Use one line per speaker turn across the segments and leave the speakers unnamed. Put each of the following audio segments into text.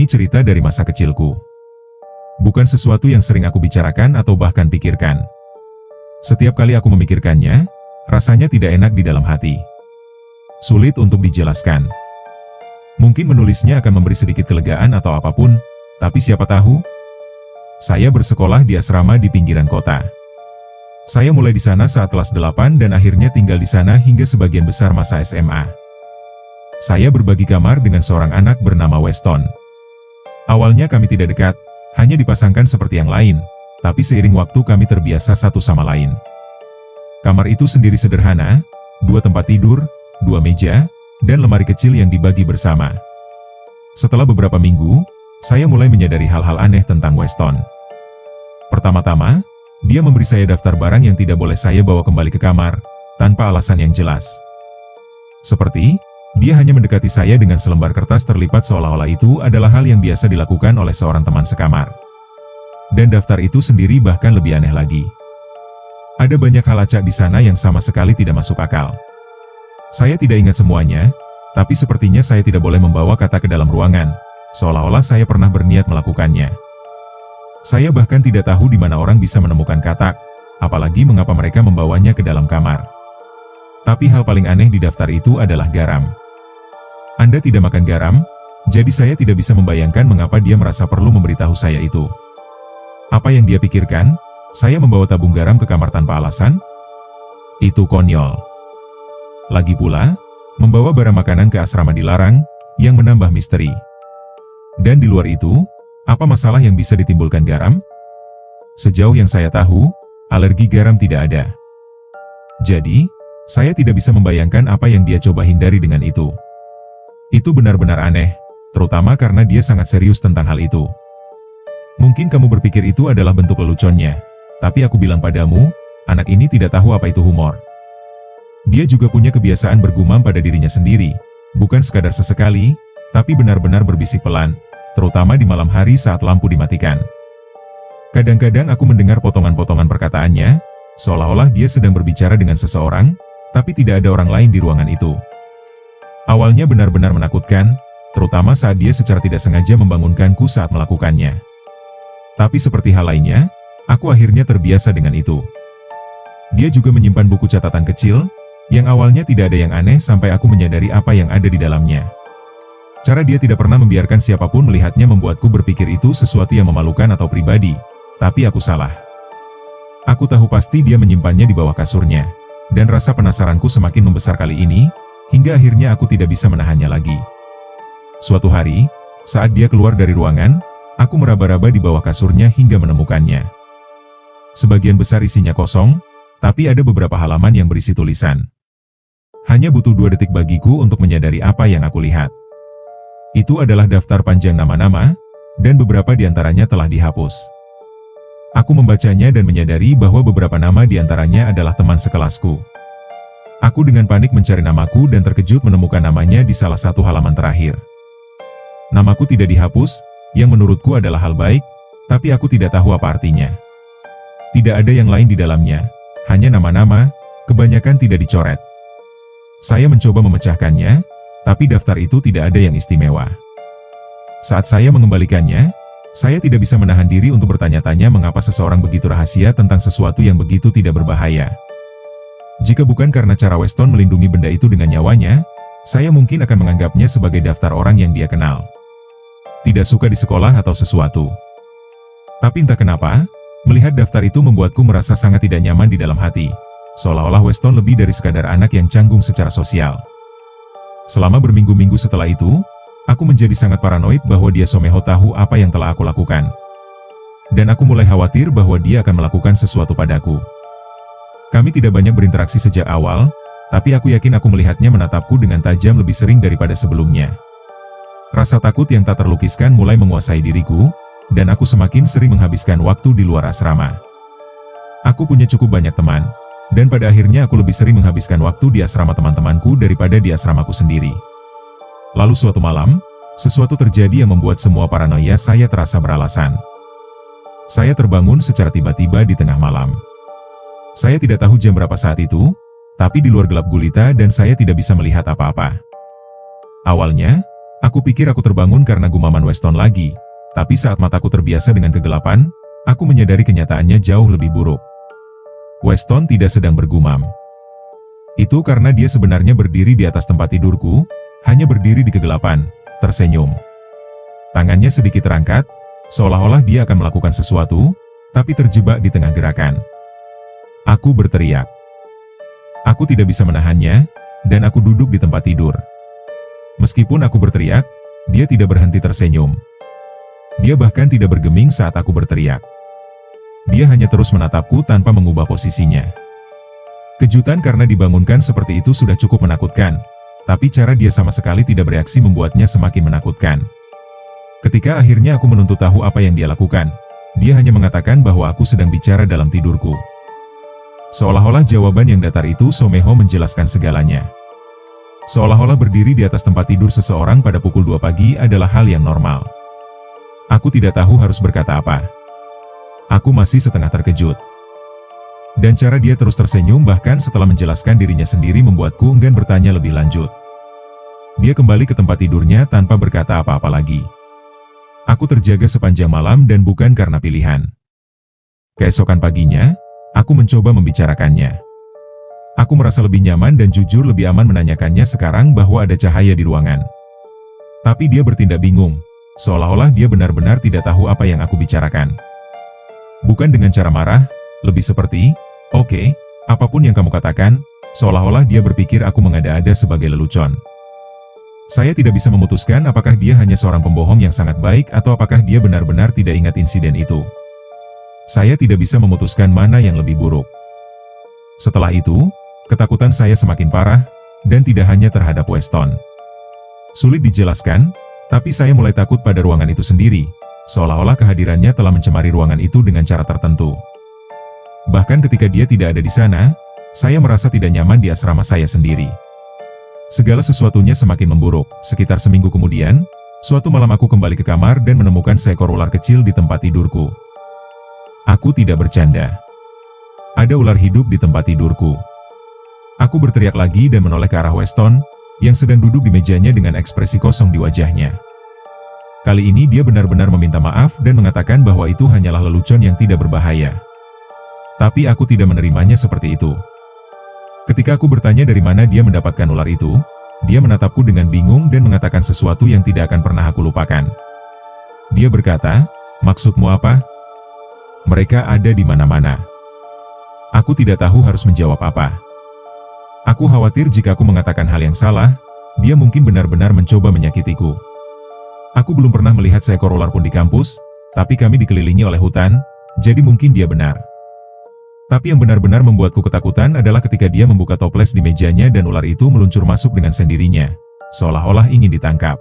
Ini cerita dari masa kecilku. Bukan sesuatu yang sering aku bicarakan atau bahkan pikirkan. Setiap kali aku memikirkannya, rasanya tidak enak di dalam hati. Sulit untuk dijelaskan. Mungkin menulisnya akan memberi sedikit kelegaan atau apapun, tapi siapa tahu? Saya bersekolah di asrama di pinggiran kota. Saya mulai di sana saat kelas 8 dan akhirnya tinggal di sana hingga sebagian besar masa SMA. Saya berbagi kamar dengan seorang anak bernama Weston. Awalnya kami tidak dekat, hanya dipasangkan seperti yang lain, tapi seiring waktu kami terbiasa satu sama lain. Kamar itu sendiri sederhana, 2 tempat tidur, 2 meja, dan lemari kecil yang dibagi bersama. Setelah beberapa minggu, saya mulai menyadari hal-hal aneh tentang Weston. Pertama-tama, dia memberi saya daftar barang yang tidak boleh saya bawa kembali ke kamar, tanpa alasan yang jelas. Seperti, dia hanya mendekati saya dengan selembar kertas terlipat seolah-olah itu adalah hal yang biasa dilakukan oleh seorang teman sekamar. Dan daftar itu sendiri bahkan lebih aneh lagi. Ada banyak hal acak di sana yang sama sekali tidak masuk akal. Saya tidak ingat semuanya, tapi sepertinya saya tidak boleh membawa kata ke dalam ruangan, seolah-olah saya pernah berniat melakukannya. Saya bahkan tidak tahu di mana orang bisa menemukan katak, apalagi mengapa mereka membawanya ke dalam kamar. Tapi hal paling aneh di daftar itu adalah garam. Anda tidak makan garam, jadi saya tidak bisa membayangkan mengapa dia merasa perlu memberitahu saya itu. Apa yang dia pikirkan? Saya membawa tabung garam ke kamar tanpa alasan? Itu konyol. Lagi pula, membawa barang makanan ke asrama dilarang, yang menambah misteri. Dan di luar itu, apa masalah yang bisa ditimbulkan garam? Sejauh yang saya tahu, alergi garam tidak ada. Jadi, saya tidak bisa membayangkan apa yang dia coba hindari dengan itu. Itu benar-benar aneh, terutama karena dia sangat serius tentang hal itu. Mungkin kamu berpikir itu adalah bentuk leluconnya, tapi aku bilang padamu, anak ini tidak tahu apa itu humor. Dia juga punya kebiasaan bergumam pada dirinya sendiri, bukan sekadar sesekali, tapi benar-benar berbisik pelan, terutama di malam hari saat lampu dimatikan. Kadang-kadang aku mendengar potongan-potongan perkataannya, seolah-olah dia sedang berbicara dengan seseorang, tapi tidak ada orang lain di ruangan itu. Awalnya benar-benar menakutkan, terutama saat dia secara tidak sengaja membangunkanku saat melakukannya. Tapi seperti hal lainnya, aku akhirnya terbiasa dengan itu. Dia juga menyimpan buku catatan kecil, yang awalnya tidak ada yang aneh sampai aku menyadari apa yang ada di dalamnya. Cara dia tidak pernah membiarkan siapapun melihatnya membuatku berpikir itu sesuatu yang memalukan atau pribadi, tapi aku salah. Aku tahu pasti dia menyimpannya di bawah kasurnya, dan rasa penasaranku semakin membesar kali ini, hingga akhirnya aku tidak bisa menahannya lagi. Suatu hari, saat dia keluar dari ruangan, aku meraba-raba di bawah kasurnya hingga menemukannya. Sebagian besar isinya kosong, tapi ada beberapa halaman yang berisi tulisan. Hanya butuh 2 detik bagiku untuk menyadari apa yang aku lihat. Itu adalah daftar panjang nama-nama, dan beberapa di antaranya telah dihapus. Aku membacanya dan menyadari bahwa beberapa nama di antaranya adalah teman sekelasku. Aku dengan panik mencari namaku dan terkejut menemukan namanya di salah satu halaman terakhir. Namaku tidak dihapus, yang menurutku adalah hal baik, tapi aku tidak tahu apa artinya. Tidak ada yang lain di dalamnya, hanya nama-nama, kebanyakan tidak dicoret. Saya mencoba memecahkannya, tapi daftar itu tidak ada yang istimewa. Saat saya mengembalikannya, saya tidak bisa menahan diri untuk bertanya-tanya mengapa seseorang begitu rahasia tentang sesuatu yang begitu tidak berbahaya. Jika bukan karena cara Weston melindungi benda itu dengan nyawanya, saya mungkin akan menganggapnya sebagai daftar orang yang dia kenal. Tidak suka di sekolah atau sesuatu. Tapi entah kenapa, melihat daftar itu membuatku merasa sangat tidak nyaman di dalam hati. Seolah-olah Weston lebih dari sekadar anak yang canggung secara sosial. Selama berminggu-minggu setelah itu, aku menjadi sangat paranoid bahwa dia somehow tahu apa yang telah aku lakukan. Dan aku mulai khawatir bahwa dia akan melakukan sesuatu padaku. Kami tidak banyak berinteraksi sejak awal, tapi aku yakin aku melihatnya menatapku dengan tajam lebih sering daripada sebelumnya. Rasa takut yang tak terlukiskan mulai menguasai diriku, dan aku semakin sering menghabiskan waktu di luar asrama. Aku punya cukup banyak teman, dan pada akhirnya aku lebih sering menghabiskan waktu di asrama teman-temanku daripada di asramaku sendiri. Lalu suatu malam, sesuatu terjadi yang membuat semua paranoia saya terasa beralasan. Saya terbangun secara tiba-tiba di tengah malam. Saya tidak tahu jam berapa saat itu, tapi di luar gelap gulita dan saya tidak bisa melihat apa-apa. Awalnya, Aku pikir aku terbangun karena gumaman Weston lagi, tapi saat mataku terbiasa dengan kegelapan, aku menyadari kenyataannya jauh lebih buruk. Weston tidak sedang bergumam. Itu karena dia sebenarnya berdiri di atas tempat tidurku, hanya berdiri di kegelapan, tersenyum. Tangannya sedikit terangkat, seolah-olah dia akan melakukan sesuatu, tapi terjebak di tengah gerakan. Aku berteriak. Aku tidak bisa menahannya, dan aku duduk di tempat tidur. Meskipun aku berteriak, dia tidak berhenti tersenyum. Dia bahkan tidak bergeming saat aku berteriak. Dia hanya terus menatapku tanpa mengubah posisinya. Kejutan karena dibangunkan seperti itu sudah cukup menakutkan, tapi cara dia sama sekali tidak bereaksi membuatnya semakin menakutkan. Ketika akhirnya aku menuntut tahu apa yang dia lakukan, dia hanya mengatakan bahwa aku sedang bicara dalam tidurku. Seolah-olah jawaban yang datar itu Someho menjelaskan segalanya. Seolah-olah berdiri di atas tempat tidur seseorang pada pukul 2 pagi adalah hal yang normal. Aku tidak tahu harus berkata apa. Aku masih setengah terkejut. Dan cara dia terus tersenyum bahkan setelah menjelaskan dirinya sendiri membuatku enggan bertanya lebih lanjut. Dia kembali ke tempat tidurnya tanpa berkata apa-apa lagi. Aku terjaga sepanjang malam dan bukan karena pilihan. Keesokan paginya, aku mencoba membicarakannya. Aku merasa lebih nyaman dan jujur lebih aman menanyakannya sekarang bahwa ada cahaya di ruangan. Tapi dia bertindak bingung, seolah-olah dia benar-benar tidak tahu apa yang aku bicarakan. Bukan dengan cara marah, lebih seperti, "Oke, apapun yang kamu katakan," seolah-olah dia berpikir aku mengada-ada sebagai lelucon. Saya tidak bisa memutuskan apakah dia hanya seorang pembohong yang sangat baik atau apakah dia benar-benar tidak ingat insiden itu. Saya tidak bisa memutuskan mana yang lebih buruk. Setelah itu, ketakutan saya semakin parah, dan tidak hanya terhadap Weston. Sulit dijelaskan, tapi saya mulai takut pada ruangan itu sendiri, seolah-olah kehadirannya telah mencemari ruangan itu dengan cara tertentu. Bahkan ketika dia tidak ada di sana, saya merasa tidak nyaman di asrama saya sendiri. Segala sesuatunya semakin memburuk. Sekitar seminggu kemudian, suatu malam aku kembali ke kamar dan menemukan seekor ular kecil di tempat tidurku. Aku tidak bercanda. Ada ular hidup di tempat tidurku. Aku berteriak lagi dan menoleh ke arah Weston, yang sedang duduk di mejanya dengan ekspresi kosong di wajahnya. Kali ini dia benar-benar meminta maaf dan mengatakan bahwa itu hanyalah lelucon yang tidak berbahaya. Tapi aku tidak menerimanya seperti itu. Ketika aku bertanya dari mana dia mendapatkan ular itu, dia menatapku dengan bingung dan mengatakan sesuatu yang tidak akan pernah aku lupakan. Dia berkata, "Maksudmu apa?" "Mereka ada di mana-mana." Aku tidak tahu harus menjawab apa. Aku khawatir jika aku mengatakan hal yang salah, dia mungkin benar-benar mencoba menyakitiku. Aku belum pernah melihat seekor ular pun di kampus, tapi kami dikelilingi oleh hutan, jadi mungkin dia benar. Tapi yang benar-benar membuatku ketakutan adalah ketika dia membuka toples di mejanya dan ular itu meluncur masuk dengan sendirinya, seolah-olah ingin ditangkap.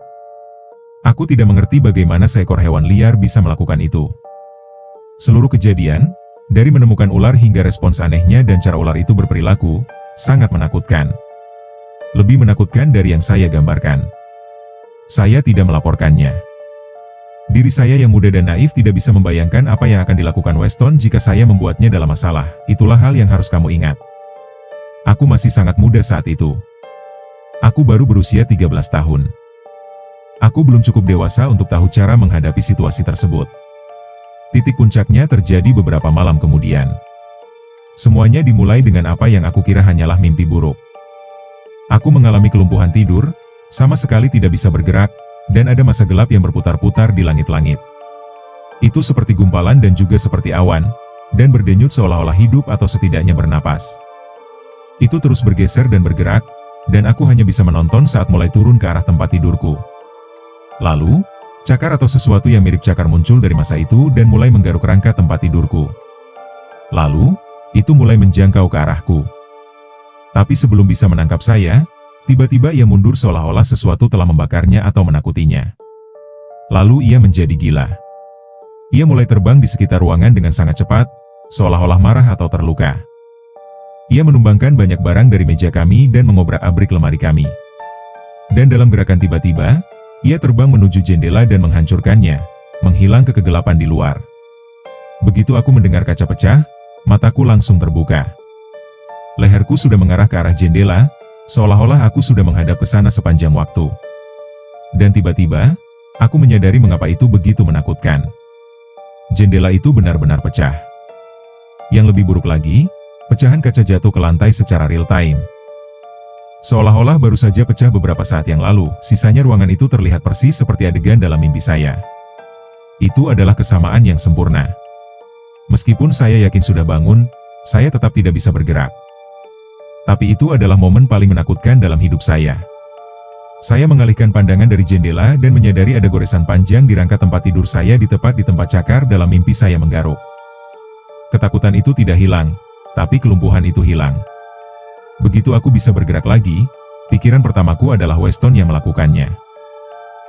Aku tidak mengerti bagaimana seekor hewan liar bisa melakukan itu. Seluruh kejadian, dari menemukan ular hingga respons anehnya dan cara ular itu berperilaku, sangat menakutkan. Lebih menakutkan dari yang saya gambarkan. Saya tidak melaporkannya. Diri saya yang muda dan naif tidak bisa membayangkan apa yang akan dilakukan Weston jika saya membuatnya dalam masalah. Itulah hal yang harus kamu ingat. Aku masih sangat muda saat itu. Aku baru berusia 13 tahun. Aku belum cukup dewasa untuk tahu cara menghadapi situasi tersebut. Titik puncaknya terjadi beberapa malam kemudian. Semuanya dimulai dengan apa yang aku kira hanyalah mimpi buruk. Aku mengalami kelumpuhan tidur, sama sekali tidak bisa bergerak, dan ada masa gelap yang berputar-putar di langit-langit. Itu seperti gumpalan dan juga seperti awan, dan berdenyut seolah-olah hidup atau setidaknya bernapas. Itu terus bergeser dan bergerak, dan aku hanya bisa menonton saat mulai turun ke arah tempat tidurku. Lalu, cakar atau sesuatu yang mirip cakar muncul dari masa itu dan mulai menggaruk rangka tempat tidurku. Lalu, itu mulai menjangkau ke arahku. Tapi sebelum bisa menangkap saya, tiba-tiba ia mundur seolah-olah sesuatu telah membakarnya atau menakutinya. Lalu ia menjadi gila. Ia mulai terbang di sekitar ruangan dengan sangat cepat, seolah-olah marah atau terluka. Ia menumbangkan banyak barang dari meja kami dan mengobrak-abrik lemari kami. Dan dalam gerakan tiba-tiba, ia terbang menuju jendela dan menghancurkannya, menghilang ke kegelapan di luar. Begitu aku mendengar kaca pecah, mataku langsung terbuka. Leherku sudah mengarah ke arah jendela, seolah-olah aku sudah menghadap ke sana sepanjang waktu. Dan tiba-tiba, aku menyadari mengapa itu begitu menakutkan. Jendela itu benar-benar pecah. Yang lebih buruk lagi, pecahan kaca jatuh ke lantai secara real time. Seolah-olah baru saja pecah beberapa saat yang lalu, sisanya ruangan itu terlihat persis seperti adegan dalam mimpi saya. Itu adalah kesamaan yang sempurna. Meskipun saya yakin sudah bangun, saya tetap tidak bisa bergerak. Tapi itu adalah momen paling menakutkan dalam hidup saya. Saya mengalihkan pandangan dari jendela dan menyadari ada goresan panjang di rangka tempat tidur saya tepat di tempat cakar dalam mimpi saya menggaruk. Ketakutan itu tidak hilang, tapi kelumpuhan itu hilang. Begitu aku bisa bergerak lagi, pikiran pertamaku adalah Weston yang melakukannya.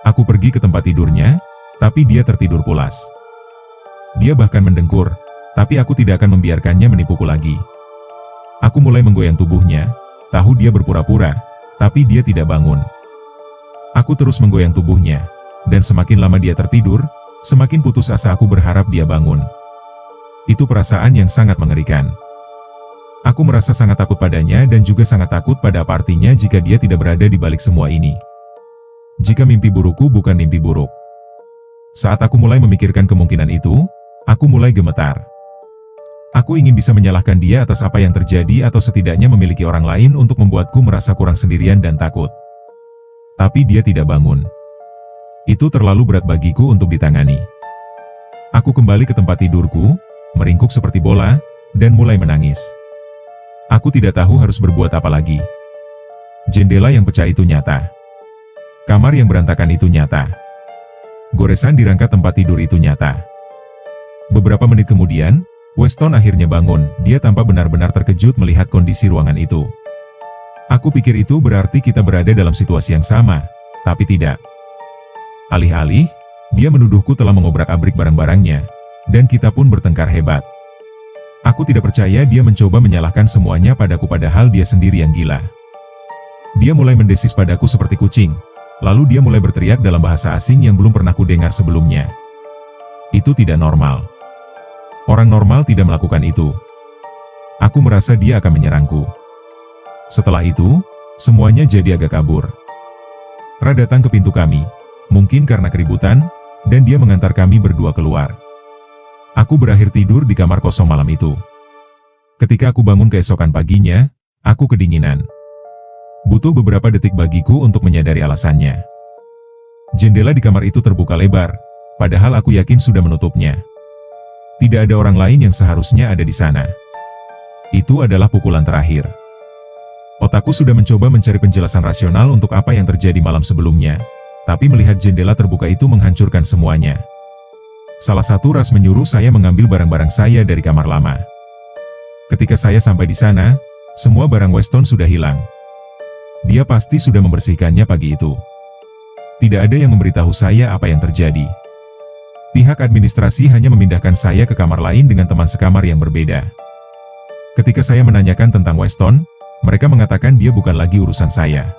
Aku pergi ke tempat tidurnya, tapi dia tertidur pulas. Dia bahkan mendengkur, tapi aku tidak akan membiarkannya menipuku lagi. Aku mulai menggoyang tubuhnya, tahu dia berpura-pura, tapi dia tidak bangun. Aku terus menggoyang tubuhnya, dan semakin lama dia tertidur, semakin putus asa aku berharap dia bangun. Itu perasaan yang sangat mengerikan. Aku merasa sangat takut padanya dan juga sangat takut pada apa artinya jika dia tidak berada di balik semua ini. Jika mimpi burukku bukan mimpi buruk. Saat aku mulai memikirkan kemungkinan itu, aku mulai gemetar. Aku ingin bisa menyalahkan dia atas apa yang terjadi atau setidaknya memiliki orang lain untuk membuatku merasa kurang sendirian dan takut. Tapi dia tidak bangun. Itu terlalu berat bagiku untuk ditangani. Aku kembali ke tempat tidurku, meringkuk seperti bola, dan mulai menangis. Aku tidak tahu harus berbuat apa lagi. Jendela yang pecah itu nyata. Kamar yang berantakan itu nyata. Goresan di rangka tempat tidur itu nyata. Beberapa menit kemudian, Weston akhirnya bangun. Dia tampak benar-benar terkejut melihat kondisi ruangan itu. Aku pikir itu berarti kita berada dalam situasi yang sama, tapi tidak. Alih-alih, dia menuduhku telah mengobrak-abrik barang-barangnya, dan kita pun bertengkar hebat. Aku tidak percaya dia mencoba menyalahkan semuanya padaku padahal dia sendiri yang gila. Dia mulai mendesis padaku seperti kucing, lalu dia mulai berteriak dalam bahasa asing yang belum pernah kudengar sebelumnya. Itu tidak normal. Orang normal tidak melakukan itu. Aku merasa dia akan menyerangku. Setelah itu, semuanya jadi agak kabur. Ra datang ke pintu kami, mungkin karena keributan, dan dia mengantar kami berdua keluar. Aku berakhir tidur di kamar kosong malam itu. Ketika aku bangun keesokan paginya, aku kedinginan. Butuh beberapa detik bagiku untuk menyadari alasannya. Jendela di kamar itu terbuka lebar, padahal aku yakin sudah menutupnya. Tidak ada orang lain yang seharusnya ada di sana. Itu adalah pukulan terakhir. Otakku sudah mencoba mencari penjelasan rasional untuk apa yang terjadi malam sebelumnya, tapi melihat jendela terbuka itu menghancurkan semuanya. Salah satu ras menyuruh saya mengambil barang-barang saya dari kamar lama. Ketika saya sampai di sana, semua barang Weston sudah hilang. Dia pasti sudah membersihkannya pagi itu. Tidak ada yang memberitahu saya apa yang terjadi. Pihak administrasi hanya memindahkan saya ke kamar lain dengan teman sekamar yang berbeda. Ketika saya menanyakan tentang Weston, mereka mengatakan dia bukan lagi urusan saya.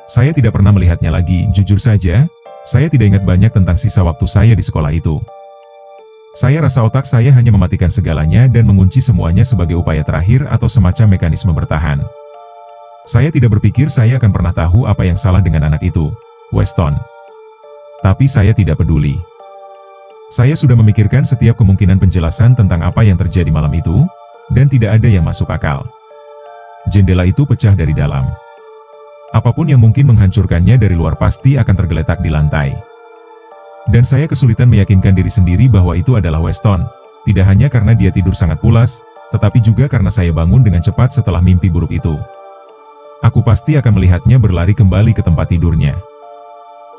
Saya tidak pernah melihatnya lagi, jujur saja, saya tidak ingat banyak tentang sisa waktu saya di sekolah itu. Saya rasa otak saya hanya mematikan segalanya dan mengunci semuanya sebagai upaya terakhir atau semacam mekanisme bertahan. Saya tidak berpikir saya akan pernah tahu apa yang salah dengan anak itu, Weston. Tapi saya tidak peduli. Saya sudah memikirkan setiap kemungkinan penjelasan tentang apa yang terjadi malam itu, dan tidak ada yang masuk akal. Jendela itu pecah dari dalam. Apapun yang mungkin menghancurkannya dari luar pasti akan tergeletak di lantai. Dan saya kesulitan meyakinkan diri sendiri bahwa itu adalah Weston, tidak hanya karena dia tidur sangat pulas, tetapi juga karena saya bangun dengan cepat setelah mimpi buruk itu. Aku pasti akan melihatnya berlari kembali ke tempat tidurnya.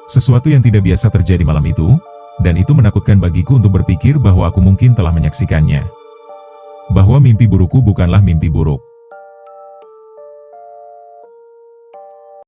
Sesuatu yang tidak biasa terjadi malam itu, dan itu menakutkan bagiku untuk berpikir bahwa aku mungkin telah menyaksikannya. Bahwa mimpi burukku bukanlah mimpi buruk.